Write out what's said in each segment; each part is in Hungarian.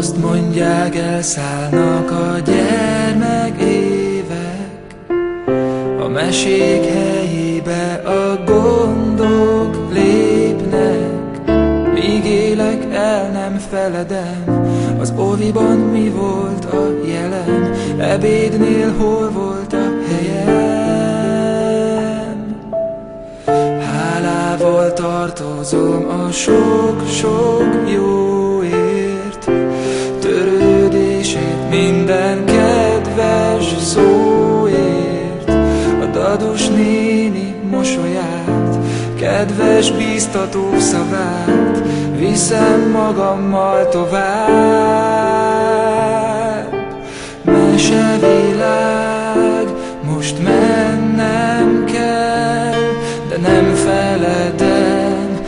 Azt mondják, elszállnak a gyermek évek, a mesék helyébe a gondok lépnek. Míg élek, el nem feledem, az oviban mi volt a jelem, ebédnél hol volt a helyem. Hálával tartozom a sok-sok jóért, törődését, minden kedves szóért, a dadus néni mosolyát, kedves bíztató szavát viszem magammal tovább. Mesevilág, most mennem kell, de nem feledem,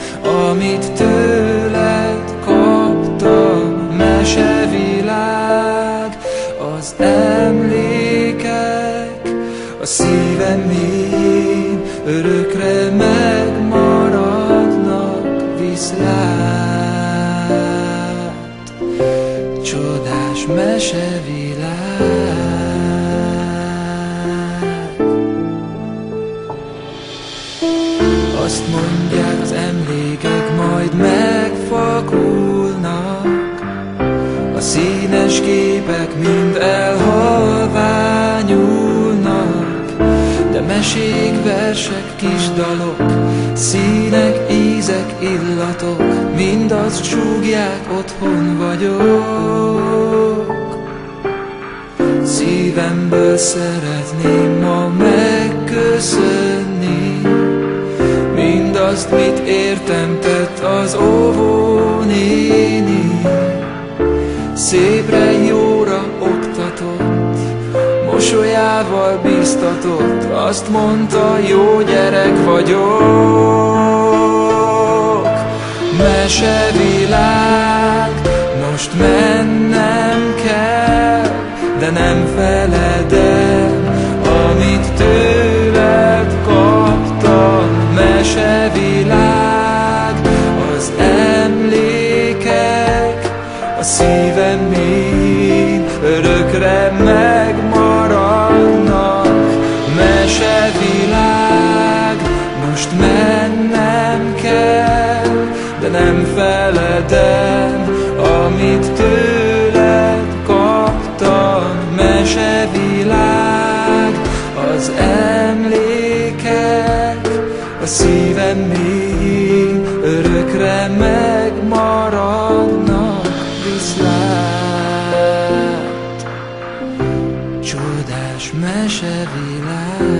amit tőled kaptam. Mesevilág, az emlékek a szívem mélyén örökre megmaradnak. Viszlát, csodás mesevilág. Azt mondják, az emlékek majd megfakulnak, a színes képek mind elhalványulnak, de mesék, versek, kis dalok, színek, ízek, illatok, mind azt súgják, otthon vagyok. Szívemből szeretném ma megköszönni mindazt, mit értem tett az óvónéni. Szépre, jóra oktatott, mosolyával bíztatott, azt mondta, jó gyerek vagyok. Mesevilág, most mennem kell, de nem feledem, amit tőled kaptam. Mesevilág, az emlékek a szívem mélyén örökre megmaradnak. Mesevilág, most mennem kell, de nem feledem, amit tőled kaptam. Mesevilág, az emlékek a szívem mélyén örökre megmaradnak. Viszlát, csodás mesevilág.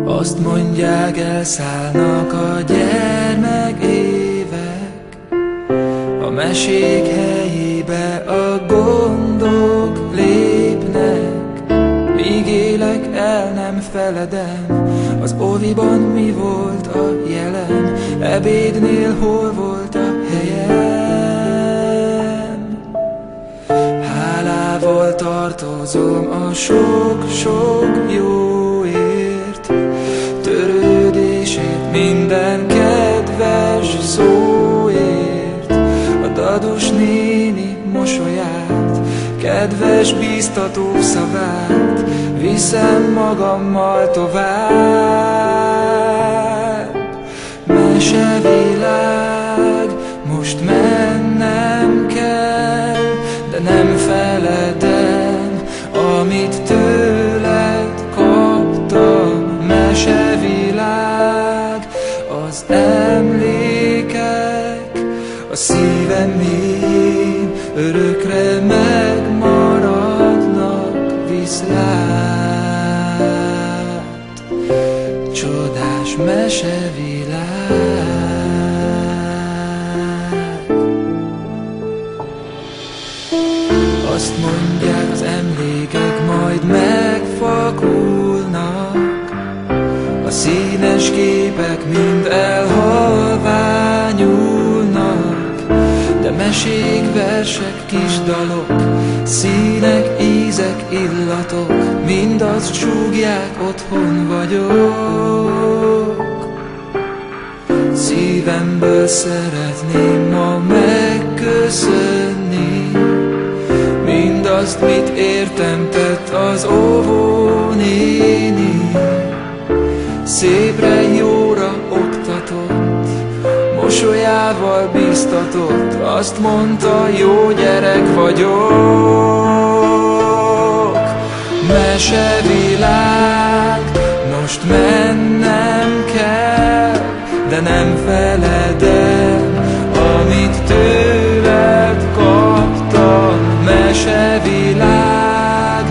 Azt mondják, elszállnak a gyermek évek, a mesék helyébe a gondok lépnek. Míg élek, el nem feledem, az oviban mi volt a jelem, ebédnél hol volt a helyem. Hálával tartozom a sok-sok jóért, törődését, minden kedves szóért, a dadus néni mosolyát, kedves bíztató szavát viszem magammal tovább. Mesevilág, most mennem kell, de nem feledem, amit tőled kaptam. Mesevilág, az emlékek a szívem mélyén örökre megmaradnak. Viszlát, csodás mesevilág. azt mondják, az emlékek majd megfakulnak, a színes képek mind elhalványulnak, de mesék, versek, kis dalok, színek, ízek, illatok, mind azt súgják, otthon vagyok. Szívemből szeretném ma megköszönni mindazt, mit értem tett az óvónéni. Szépre, jóra oktatott, mosolyával biztatott, azt mondta, jó gyerek vagyok. Mesevilág, most mennem kell, de nem feledem, amit tőled kaptam. Mesevilág,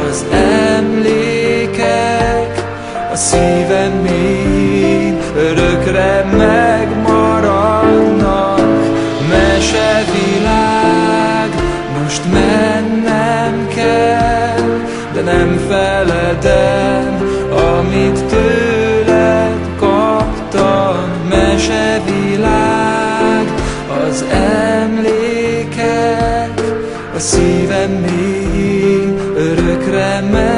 az emlékek a szívem mélyén örökre megmaradnak. Mesevilág, most mennem kell, de nem feledem, amit tőled kaptam. Mesevilág, az emlékek a szívem mélyén örökre megmaradnak.